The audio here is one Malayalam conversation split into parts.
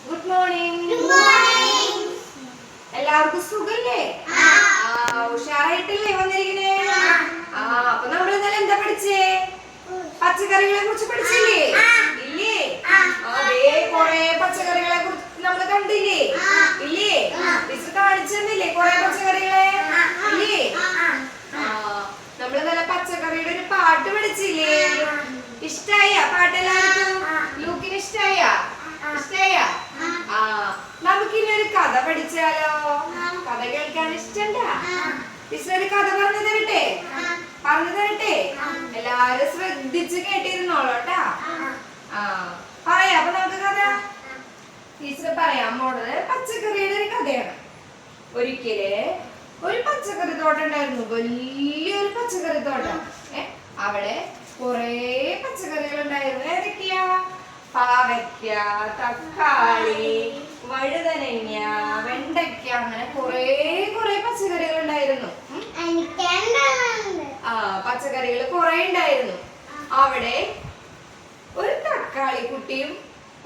Good morning. എല്ലാവർക്കും സുഖല്ലേ? ഉഷാറായിട്ടല്ലേ വന്നിരിക്കണേ? അപ്പൊ നമ്മൾ ഇന്നലെ എന്താ പഠിച്ചേ? പച്ചക്കറികളെ കുറിച്ച് പഠിച്ചില്ലേ? ഇല്ലേ? അതേ കൊറേ പച്ചക്കറികളെ കുറിച്ച് നമ്മൾ കണ്ടില്ലേ? ഇല്ലേ? ടീച്ചർ കാണിച്ചെന്നില്ലേ കൊറേ പച്ചക്കറികളെ? ഇല്ലേ? നമ്മൾ നല്ല പച്ചക്കറിയുടെ ഒരു പാട്ട് പഠിച്ചില്ലേ? ഇഷ്ടായ പാട്ടെല്ലാവർക്കും? ലൂക്കിന് ഇഷ്ടായ? നമുക്കിനി ഒരു കഥ പഠിച്ചാലോ? കഥ കേൾക്കാൻ ഇഷ്ടണ്ട? ടീച്ചർ ഒരു കഥ പറഞ്ഞു തരട്ടെ? എല്ലാരും ശ്രദ്ധിച്ച് കേട്ടിരുന്നോളൂട്ടാ. പറയാ. അപ്പൊ നമുക്ക് കഥ ടീച്ചർ പറയാൻ പോണത് പച്ചക്കറിയുടെ ഒരു കഥയാണ്. ഒരിക്കല് ഒരു പച്ചക്കറി തോട്ടം ഉണ്ടായിരുന്നു, വലിയൊരു പച്ചക്കറി തോട്ടം. അവിടെ കൊറേ പച്ചക്കറികൾ ഉണ്ടായിരുന്നു. ഏതൊക്കെയാ? പാവയ്ക്ക, തക്കാളി, വഴുതനങ്ങ, വെണ്ടയ്ക്ക, അങ്ങനെ കൊറേ പച്ചക്കറികൾ ഉണ്ടായിരുന്നു. പച്ചക്കറികൾ കൊറേ ഉണ്ടായിരുന്നു. അവിടെ ഒരു തക്കാളി കുട്ടിയും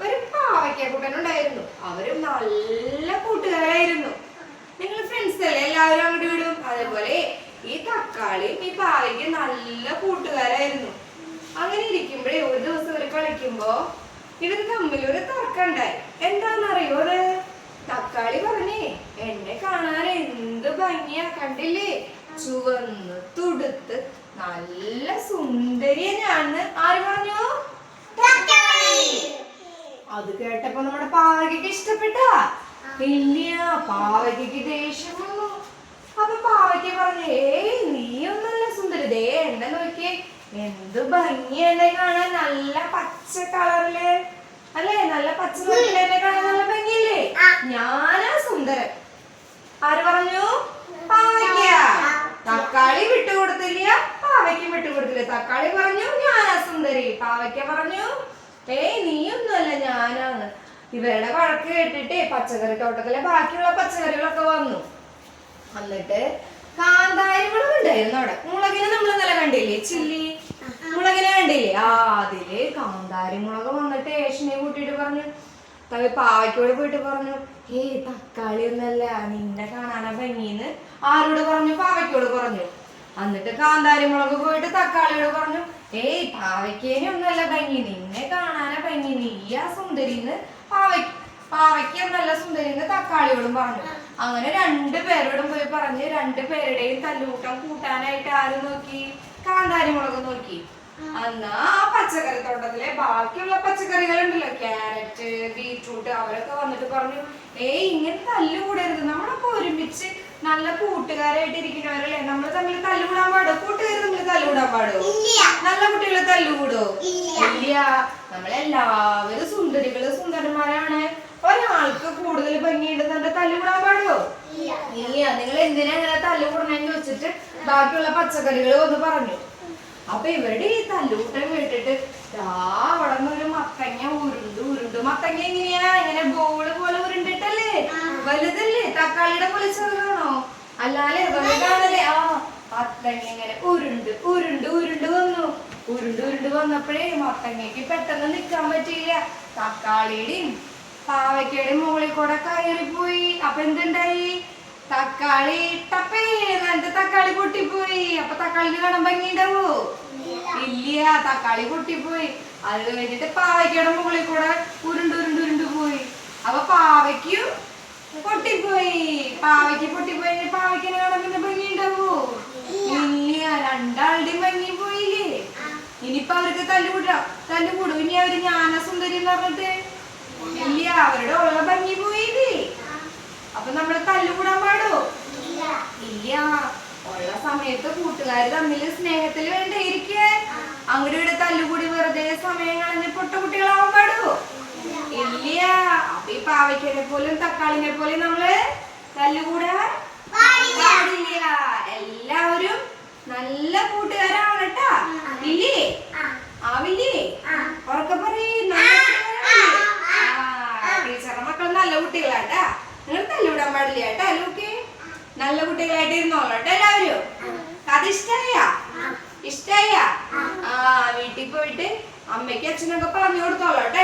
ഒരു പാവയ്ക്ക കുട്ടനും ഉണ്ടായിരുന്നു. അവരും നല്ല കൂട്ടുകാരായിരുന്നു. നിങ്ങൾ ഫ്രണ്ട്സ് അല്ലേ? എല്ലാവരും അങ്ങോട്ട് വിടും. അതേപോലെ ഈ തക്കാളിയും ഈ പാവയ്ക്കും നല്ല കൂട്ടുകാരായിരുന്നു. അങ്ങനെ ഇരിക്കുമ്പോഴേ ഒരു ദിവസം ഇവര് കളിക്കുമ്പോ ഇവര് തമ്മിൽ ഒരു തർക്കം ഉണ്ടായി. എന്താന്നറിയോ? അത് തക്കാളി പറഞ്ഞേ, എന്നെ കാണാൻ എന്ത് ഭംഗിയാ, കണ്ടില്ലേ? ചുവന്ന് തുടുത്ത് നല്ല സുന്ദരിയാണെന്ന് ആര് പറഞ്ഞു? അത് കേട്ടപ്പോ നമ്മുടെ പാവയ്ക്ക് ഇഷ്ടപ്പെട്ടാ? ഇല്ല, പാവയ്ക്ക് ദേഷ്യം വന്നു. അപ്പൊ പാവയ്ക്ക് പറഞ്ഞു, നീയൊന്നല്ല സുന്ദരി, ദേ എന്നെ നോക്കിയേ, എന്ത് ഭംഗിയാണ് കാണാൻ, നല്ല പച്ച കളറില് അല്ലേ? നല്ല പച്ച നിറത്തിലെ കാണാൻ നല്ല ഭംഗിയല്ലേ? ഞാനാ സുന്ദരൻ. ആര് പറഞ്ഞു? പാവയ്ക്ക. തക്കാളി വിട്ടുകൊടുത്തില്ല, പാവയ്ക്കും വിട്ടുകൊടുത്തില്ല. തക്കാളി പറഞ്ഞു ഞാനാ സുന്ദരി, പാവയ്ക്ക പറഞ്ഞു നീയൊന്നുമല്ല, ഞാനാണ്. ഇവരുടെ വഴക്ക് കേട്ടിട്ടേ പച്ചക്കറി തോട്ടത്തിലെ ബാക്കിയുള്ള പച്ചക്കറികളൊക്കെ വന്നു. എന്നിട്ട് കാന്താരി മുളക് ഉണ്ടായിരുന്നു അവിടെ. മുളകിനെ നമ്മൾ ഇന്നലെ കണ്ടില്ലേ? ചില്ലി മുളകിനെ കണ്ടില്ലേ? അതില് കാന്താരി മുളക് വന്നിട്ട് ഏഷനെ കൂട്ടിയിട്ട് പറഞ്ഞു, പാവയ്ക്കോട് പോയിട്ട് പറഞ്ഞു, തക്കാളി ഒന്നല്ല, നിന്നെ കാണാനാ ഭംഗിന്ന് ആരോട് പറഞ്ഞു? പാവയ്ക്കോട് പറഞ്ഞു. എന്നിട്ട് കാന്താരി മുളക് പോയിട്ട് തക്കാളിയോട് പറഞ്ഞു, പാവയ്ക്കേനെ ഒന്നല്ല ഭംഗി, നിന്നെ കാണാനാ ഭംഗി, നീയാ സുന്ദരിന്ന് പാവയ്ക്ക നല്ല സുന്ദരിന്ന് തക്കാളിയോടും പറഞ്ഞു. അങ്ങനെ രണ്ടുപേരോടും പോയി പറഞ്ഞ് രണ്ടുപേരുടെയും തല്ലുകൂട്ടം കൂട്ടാനായിട്ട് ആര് നോക്കി? കാന്താരി മുളക് നോക്കി. എന്നാ ആ പച്ചക്കറി തോട്ടത്തിലെ ബാക്കിയുള്ള പച്ചക്കറികൾ ഉണ്ടല്ലോ, ക്യാരറ്റ്, ബീറ്റ്റൂട്ട്, അവരൊക്കെ വന്നിട്ട് പറഞ്ഞു, ഇങ്ങനെ തല്ലുകൂടരുത്, നമ്മളൊക്കെ ഒരുമിച്ച് നല്ല കൂട്ടുകാരായിട്ട് ഇരിക്കുന്നവരല്ലേ, നമ്മൾ തമ്മിൽ തല്ലുകൂടാൻ പാടോ? കൂട്ടുകാർ തമ്മിൽ തല്ലുകൂടാൻ പാടോ? നല്ല കുട്ടികളെ തല്ലുകൂടോ? ഇല്ല. നമ്മളെല്ലാവരും സുന്ദരന്മാരാണ്. ഒരാൾക്ക് കൂടുതൽ ഭംഗിയുണ്ടെന്നുണ്ട് തല്ലുകൂടാൻ പാടോ? ഇല്ല. നിങ്ങൾ എന്തിനാ ഇങ്ങനെ തല്ലുകൂടണെന്ന് ചോദിച്ചിട്ട് ബാക്കിയുള്ള പച്ചക്കറികൾ ഒന്ന് പറഞ്ഞു. അപ്പൊ ഇവരുടെ ഈ തല്ലുകൂട്ടം കേട്ടിട്ട് അവിടെ ഒരു മത്തങ്ങ ഉരുണ്ട്. മത്തങ്ങ എങ്ങനെയാ? ഇങ്ങനെ ബോള് പോലെ ഉരുണ്ടിട്ടല്ലേ? വലുതല്ലേ? തക്കാളിയുടെ പോലെ ചെറുതാണോ? അല്ലാലേ, വലുതാണല്ലേ? മത്തങ്ങ ഇങ്ങനെ ഉരുണ്ട് വന്നപ്പോഴേ മത്തങ്ങക്ക് പെട്ടെന്ന് നിക്കാൻ പറ്റിയില്ല. തക്കാളിയുടെയും പാവയ്ക്കയുടെയും മുകളിൽ കൂടെ കയറിപ്പോയി. അപ്പൊ എന്തുണ്ടായി? തക്കാളി ടപ്പേ എന്നിട്ട് തക്കാളി പൊട്ടിപ്പോയി. അപ്പൊ തക്കാളിന് കാണാൻ ഭംഗിയുണ്ടാവോ? ഇല്ല, തക്കാളി പൊട്ടിപ്പോയി. അത് കഴിഞ്ഞിട്ട് പാവയ്ക്കയുടെ മുകളിൽ കൂടെ ഉരുണ്ട് പോയി. അപ്പൊ പാവയ്ക്ക് പൊട്ടിപ്പോയി. പാവയ്ക്കിനെ കാണാൻ പിന്നെ ഭംഗിയുണ്ടാവോ? ഇല്ല. രണ്ടാളുടെയും ഭംഗി പോയില്ലേ? ഇനിയിപ്പൊ അവർക്ക് തല്ലുകൂടും. ഇനി അവര് ഞാനാ സുന്ദരി എന്ന് പറഞ്ഞിട്ട്? ഇല്ല, അവരുടെ ഉള്ള ഭംഗി പോയില്ലേ? അപ്പൊ നമ്മള് തല്ലുകൂടാൻ പാടോ? ഇല്ല. ഉള്ള സമയത്ത് കൂട്ടുകാര് തമ്മിൽ സ്നേഹത്തിൽ വേണ്ടേ ഇരിക്കേ? അങ്ങോട്ട് ഇവിടെ തല്ലുകൂടി വെറുതെ സമയം കളഞ്ഞ് പൊട്ട കുട്ടികളാവാൻ പാടോ? ഇല്ല. അപ്പൊ ഈ പാവയ്ക്കനെ പോലും തക്കാളിനെ പോലും നമ്മള് തല്ലുകൂടാൻ പാടില്ല. എല്ലാവരും നല്ല കൂട്ടുകാരാവണട്ടാ. ഇല്ലേ? ആവില്ലേ? ഉറക്കെ പറയും. ടീച്ചറുടെ മക്കൾ നല്ല കുട്ടികളാട്ടാ. നിങ്ങൾ തല്ലുവിടാൻ പാടില്ല കേട്ടാ. ലൂക്കെ നല്ല കുട്ടികളായിട്ട് ഇരുന്നോളട്ടെ എല്ലാവരും. കഥ ഇഷ്ടായ? വീട്ടിൽ പോയിട്ട് അമ്മയ്ക്ക് അച്ഛനൊക്കെ പറഞ്ഞു കൊടുത്തോളട്ടെ.